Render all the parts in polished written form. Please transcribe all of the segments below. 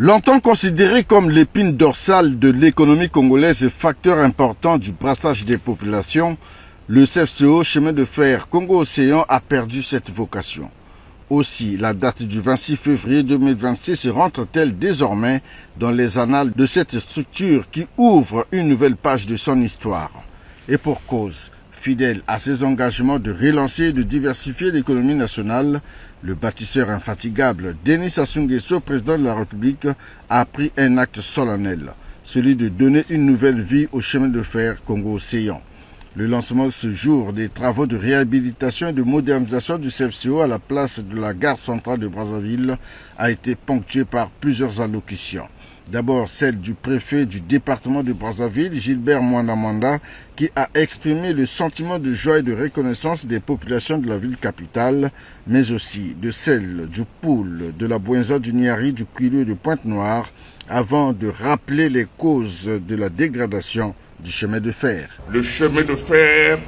Longtemps considéré comme l'épine dorsale de l'économie congolaise et facteur important du brassage des populations, le CFCO chemin de fer Congo-Océan a perdu cette vocation. Aussi, la date du 26 février 2026 rentre-t-elle désormais dans les annales de cette structure qui ouvre une nouvelle page de son histoire. Et pour cause, fidèle à ses engagements de relancer et de diversifier l'économie nationale, le bâtisseur infatigable Denis Sassou Nguesso, président de la République, a pris un acte solennel, celui de donner une nouvelle vie au chemin de fer Congo-Océan. Le lancement de ce jour des travaux de réhabilitation et de modernisation du CFCO à la place de la gare centrale de Brazzaville a été ponctué par plusieurs allocutions. D'abord celle du préfet du département de Brazzaville, Gilbert Mwanda, qui a exprimé le sentiment de joie et de reconnaissance des populations de la ville capitale, mais aussi de celle du Poul, de la Bouenza, du Niari, du Kwilu et de Pointe-Noire, avant de rappeler les causes de la dégradation du chemin de fer. Le chemin de fer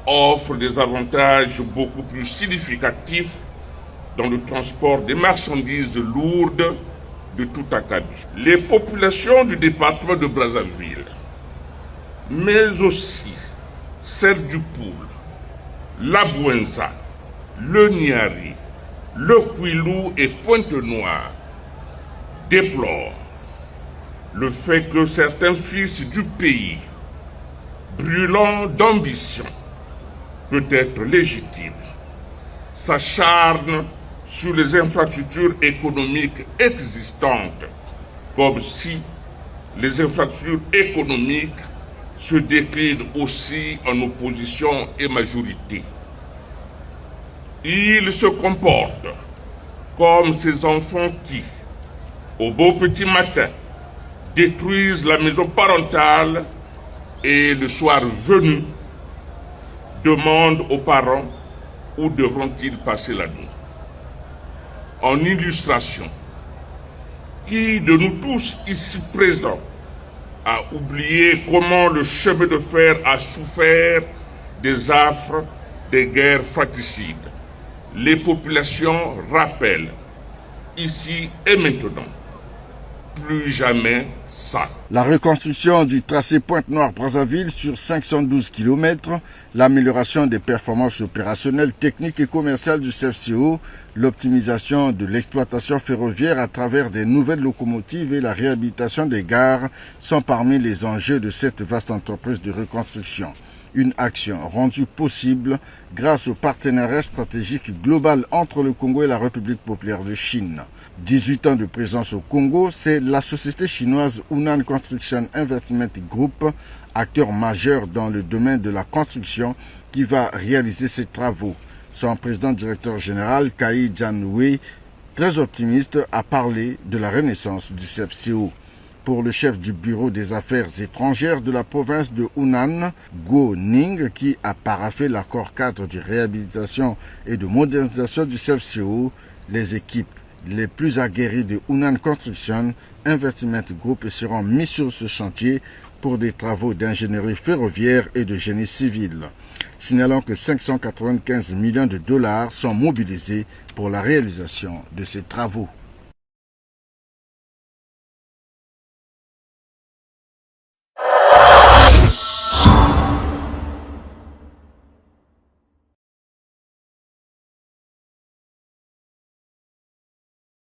offre des avantages beaucoup plus significatifs dans le transport des marchandises lourdes de tout acabit. Les populations du département de Brazzaville, mais aussi celles du Poul, la Bouenza, le Niari, le Kwilu et Pointe-Noire, déplorent le fait que certains fils du pays, brûlants d'ambition, peut-être légitime, s'acharnent sur les infrastructures économiques existantes, comme si les infrastructures économiques se déclinent aussi en opposition et majorité. Ils se comportent comme ces enfants qui, au beau petit matin, détruisent la maison parentale et le soir venu, demandent aux parents où devront-ils passer la nuit. En illustration, qui de nous tous ici présents a oublié comment le chemin de fer a souffert des affres des guerres fratricides? Les populations rappellent, ici et maintenant, plus jamais ça. La reconstruction du tracé Pointe-Noire-Brazzaville sur 512 km, l'amélioration des performances opérationnelles, techniques et commerciales du CFCO, l'optimisation de l'exploitation ferroviaire à travers des nouvelles locomotives et la réhabilitation des gares sont parmi les enjeux de cette vaste entreprise de reconstruction. Une action rendue possible grâce au partenariat stratégique global entre le Congo et la République populaire de Chine. 18 ans de présence au Congo, c'est la société chinoise Hunan Construction Investment Group, acteur majeur dans le domaine de la construction, qui va réaliser ces travaux. Son président-directeur général, Kai Jianwei, très optimiste, a parlé de la renaissance du CFCO. Pour le chef du bureau des affaires étrangères de la province de Hunan, Guo Ning, qui a paraphé l'accord cadre de réhabilitation et de modernisation du CFCO, les équipes les plus aguerries de Hunan Construction Investment Group seront mises sur ce chantier pour des travaux d'ingénierie ferroviaire et de génie civil. Signalant que 595 millions de dollars sont mobilisés pour la réalisation de ces travaux.